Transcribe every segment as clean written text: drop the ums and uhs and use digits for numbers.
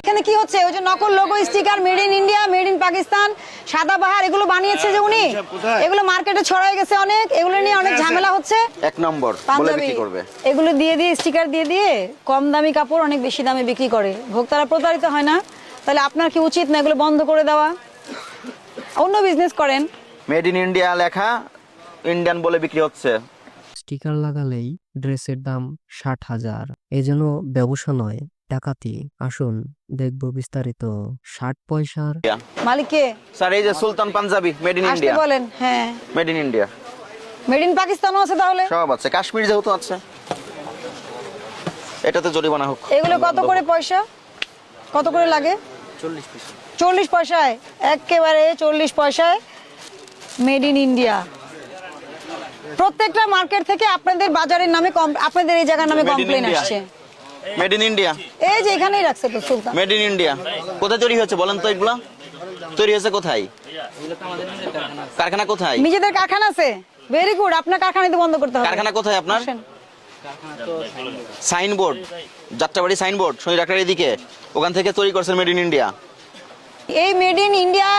এখানে কি হচ্ছে? ওই যে নকল logo sticker, made in India, made in Pakistan, Sadabahar, এগুলো বানিয়েছে যে উনি, এগুলো মার্কেটে ছড়ায় গেছে অনেক, এগুলো নিয়ে অনেক ঝামেলা হচ্ছে। এক নম্বর বলে বিক্রি করবে, এগুলো দিয়ে স্টিকার দিয়ে কম দামি কাপড় অনেক বেশি দামে বিক্রি করে, ভোক্তারা প্রতারিত হয় না? তাহলে আপনার কি উচিত না এগুলো বন্ধ করে দেওয়া, অন্য বিজনেস করেন? মেড ইন ইন্ডিয়া লেখা, ইন্ডিয়ান বলে বিক্রি হচ্ছে। স্টিকার লাগালেই ড্রেসের দাম 60,000। এ যেন ব্যবসা নয়, ডাকাতি। আসুন দেখবো বিস্তারিত। 60 পয়সার মালিক কে? স্যার এই যে Sultan Panjabi, made in India. বলেন। হ্যাঁ, made in India, made in পাকিস্তানও আছে, তাহলে সব আছে, কাশ্মীর যেহেতু আছে এটাতে জরিমানা হোক। এগুলো কত করে পয়সা, কত করে লাগে? 40 পয়সায়, একেবারে 40 পয়সায় মেড ইন ইন্ডিয়া। প্রত্যেকটা মার্কেট থেকে আপনাদের বাজারের নামে, আপনাদের এই জায়গার নামে কমপ্লেন আসছে। মেড ইন ইন্ডিয়া, এই যে এখানেই রাখছে তো সুলতান। মেড ইন ইন্ডিয়া কোথায় তৈরি হচ্ছে বলেন তো? এগুলো তৈরি হচ্ছে কোথায়? কারখানা কোথায়? নিজেদের কারখানা আছে, ভেরি গুড। আপনার কারখানা তো বন্ধ করতে হবে। কারখানা কোথায় আপনার? সাইনবোর্ড, যাত্রাবাড়ি সাইনবোর্ড, শনি ডাক্তার এদিকে, ওখান থেকে তৈরি করছেন মেড ইন ইন্ডিয়া। এই মেড ইন ইন্ডিয়া,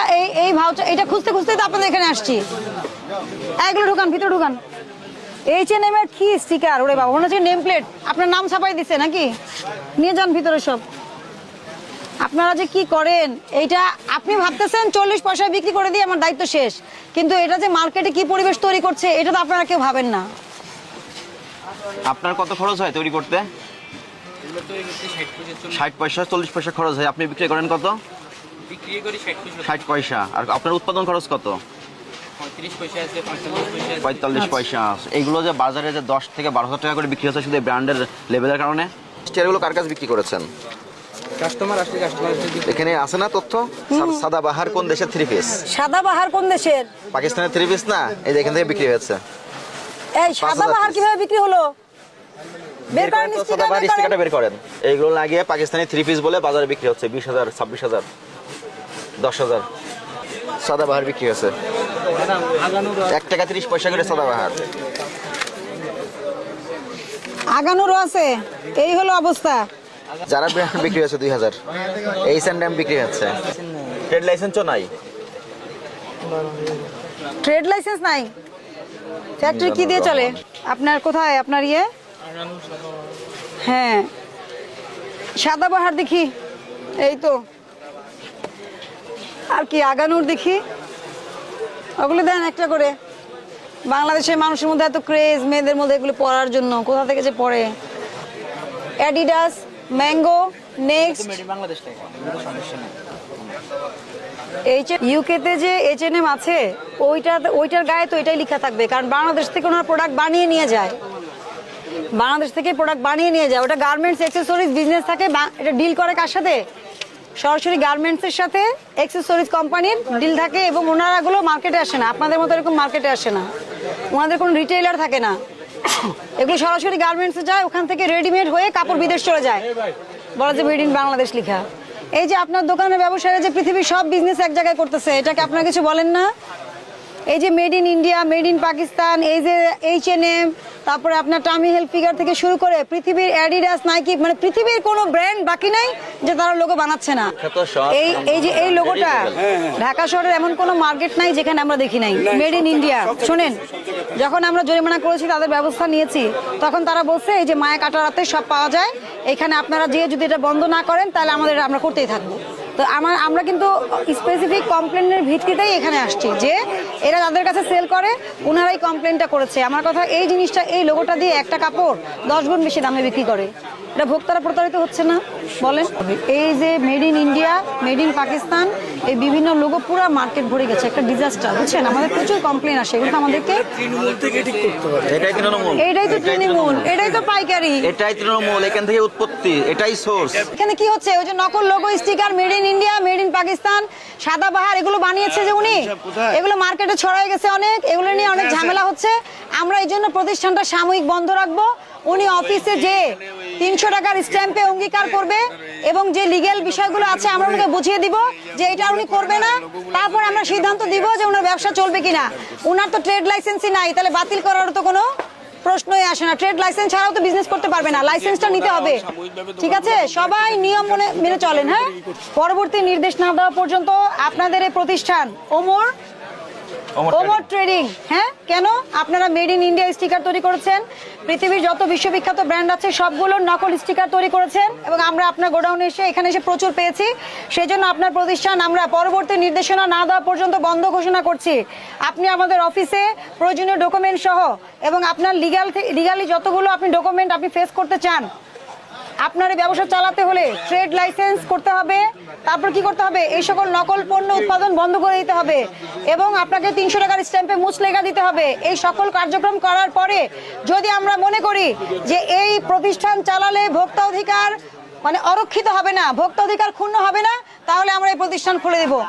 এই ভাউচার, এটা খুঁজতে খুঁজতে তো আপনাদের এখানে আসছি। এগুলো ঢুকান, ভিতরে ঢুকান। H&M এর কি স্টিকার, ওরে বাবা, মনে হচ্ছে নেম প্লেট। আপনার নাম ছাপাই দিছে নাকি? নিয়ে যান ভিতরে সব। আপনারা যে কি করেন, এইটা আপনি ভাবতেছেন 40 পয়সায় বিক্রি করে দিয়ে আমার দায়িত্ব শেষ, কিন্তু এটা যে মার্কেটে কি পরিবেশ তৈরি করছে এটা তো আপনারা কেউ ভাবেন না। আপনার কত খরচ হয় তৈরি করতে? 60 পয়সা, 40 পয়সা খরচ হয়, আপনি বিক্রি করেন কত? বিক্রি করি 60 পয়সা। আর আপনার উৎপাদন খরচ কত? 35 পয়সা আছে, 45 পয়সা আছে। 45 পয়সা। এইগুলো যে বাজারে যে 10 থেকে 12,000 টাকা করে বিক্রি হচ্ছে শুধু ব্র্যান্ডের লেভেলের কারণে। স্টিয়ারগুলো কার কাছে বিক্রি করেছেন? কাস্টমার আসলে এখানে আছে না তথ্য? সাদাবাহার কোন দেশের 3 পিস? সাদাবাহার কোন দেশের? পাকিস্তানের 3 পিস না, এই যে এখান থেকে বিক্রি হয়েছে। এই সাদাবাহার কিভাবে বিক্রি হলো? বের করেন সাদাবাহার স্টিকার। স্টিকারটা বের করেন। এইগুলো লাগিয়ে পাকিস্তানি 3 পিস বলে বাজারে বিক্রি হচ্ছে 20,000, 26,000, 10,000 সাদাবাহার বিক্রি হয়েছে। 1 টাকা 30 পয়সা করে সাদাবাহার। আগানোরও আছে। এই হলো অবস্থা। যারা ব্র্যান্ড বিক্রি হয়েছে 2000, H&M বিক্রি হচ্ছে। ট্রেড লাইসেন্সও নাই। ট্রেড লাইসেন্স নাই, ফ্যাক্টরি কি দিয়ে চলে? আপনার কোথায় আপনার ইয়ে? হ্যাঁ, সাদাবাহার দেখি, এই তো। আর কি আগানোর দেখি, ওগুলো দেন একটা করে। বাংলাদেশের মানুষের মধ্যে এত ক্রেজ মেয়েদের মধ্যে এগুলো পরার জন্য, কোথা থেকে যে পরে। Adidas, mango, next. বাংলাদেশ থেকে সমস্যা নেই। ইউকেতে যে H&M আছে, ওইটার গায়ে তো এটাই লেখা থাকবে, কারণ বাংলাদেশ থেকে ওনারা প্রোডাক্ট বানিয়ে নিয়ে যায়। বাংলাদেশ থেকে প্রোডাক্ট বানিয়ে নিয়ে যায়, ওটা গার্মেন্টস অ্যাক্সেসরিজ বিজনেস থাকে। এটা ডিল করে কার সাথে? সরাসরি গার্মেন্টসের সাথে অ্যাক্সেসরিজ কোম্পানির ডিল থাকে, এবং ওনারা গুলো মার্কেটে আসে না, আপনাদের মতো এরকম মার্কেটে আসে না। ওনাদের কোনো রিটেইলার থাকে না, এগুলো সরাসরি গার্মেন্টসে যায়, ওখান থেকে রেডিমেড হয়ে কাপড় বিদেশ চলে যায়, বলা যে মেড ইন বাংলাদেশ লেখা। এই যে আপনার দোকানের ব্যবসায়ীরা যে পৃথিবীর সব বিজনেস এক জায়গায় করতেছে, এটাকে আপনারা কিছু বলেন না? এই যে made in India, made in Pakistan, এই যে H&M, তারপরে আপনার টামি হেলফিগার থেকে শুরু করে পৃথিবীর অ্যাডিডাস, নাইকি, মানে পৃথিবীর কোনো ব্র্যান্ড বাকি নাই যে তারা লোগো বানাচ্ছে না। এই যে এই লোগোটা, ঢাকা শহরের এমন কোনো মার্কেট নাই যেখানে আমরা দেখি নাই মেড ইন ইন্ডিয়া। শোনেন, যখন আমরা জরিমানা করেছি, তাদের ব্যবস্থা নিয়েছি, তখন তারা বলছে এই যে মায়া কাটা রাতে সব পাওয়া যায় এখানে, আপনারা যে যদি এটা বন্ধ না করেন তাহলে আমরা করতেই থাকবো। তো আমরা কিন্তু স্পেসিফিক কমপ্লেনের ভিত্তিতেই এখানে আসছি, যে এরা যাদের কাছে সেল করে ওনারাই কমপ্লেনটা করেছে। আমার কথা, এই জিনিসটা, এই লোগোটা দিয়ে একটা কাপড় 10 গুণ বেশি দামে বিক্রি করে, এটা ভোক্তারা প্রতারিত হচ্ছে না বলেন? এই যে made in India, made in Pakistan, এই বিভিন্ন লোগো পুরো মার্কেট ভরে গেছে, একটা ডিজাস্টার, বুঝছেন? আমাদের প্রচুর কমপ্লেন আসে, কিন্তু আমাদেরকে তৃণমূল থেকে ঠিক করতে হবে। এটাই তৃণমূল, এটাই তো তৃণমূল, এটাই তো পাইকারি, এটাই তৃণমূল, এখান থেকে উৎপত্তি, এটাই সোর্স। এখানে কি হচ্ছে? ওই যে নকল logo sticker, made in India, made in Pakistan, Sadabahar, এগুলো বানিয়েছে যে উনি, এগুলো মার্কেটে ছড়ায় গেছে অনেক, এগুলো নিয়ে অনেক ঝামেলা হচ্ছে। আমরা এই জন্য প্রতিষ্ঠানটা সাময়িক বন্ধ রাখবো। উনি অফিসে যে 300 টাকার স্ট্যাম্পে অঙ্গীকার করবে, এবং যে লিগ্যাল বিষয়গুলো আছে আমরা ওনাকে বুঝিয়ে দিব যে এটা উনি করবে না, তারপর আমরা সিদ্ধান্ত দিব যে ওনার ব্যবসা চলবে কিনা। ওনার তো ট্রেড লাইসেন্সই নাই, তাহলে বাতিল করার তো কোনো প্রশ্নই আসে না। ট্রেড লাইসেন্স ছাড়াও তো বিজনেস করতে পারবে না, লাইসেন্সটা নিতে হবে। ঠিক আছে, সবাই নিয়ম মেনে চলেন। হ্যাঁ, পরবর্তী নির্দেশ না দেওয়া পর্যন্ত আপনাদের এই প্রতিষ্ঠান ওমর ট্রেডিং, হ্যাঁ, কেন আপনারা মেড ইন ইন্ডিয়া স্টিকার তৈরি করেছেন, পৃথিবীর যত বিশ্ববিখ্যাত ব্র্যান্ড আছে সবগুলোর নকল স্টিকার তৈরি করেছেন এবং আমরা আপনার গোডাউনে এখানে এসে প্রচুর পেয়েছি। সেই জন্য আপনার প্রতিষ্ঠান আমরা পরবর্তী নির্দেশনা না দেওয়া পর্যন্ত বন্ধ ঘোষণা করছি। আপনি আমাদের অফিসে প্রয়োজনীয় ডকুমেন্ট সহ এবং আপনার লিগালি যতগুলো আপনি ডকুমেন্ট আপনি ফেস করতে চান, আপনার এই ব্যবসা চালাতে হলে ট্রেড লাইসেন্স করতে হবে, তারপর কি করতে হবে, এই সকল নকল পণ্য উৎপাদন বন্ধ করে দিতে হবে এবং আপনাকে 300 টাকার স্ট্যাম্পে মুচলেখা দিতে হবে। এই সকল কার্যক্রম করার পরে যদি আমরা মনে করি যে এই প্রতিষ্ঠান চালালে ভোক্তা অধিকার অরক্ষিত হবে না, ভোক্তা অধিকার ক্ষুণ্ণ হবে না, তাহলে আমরা এই প্রতিষ্ঠান খুলে দেব।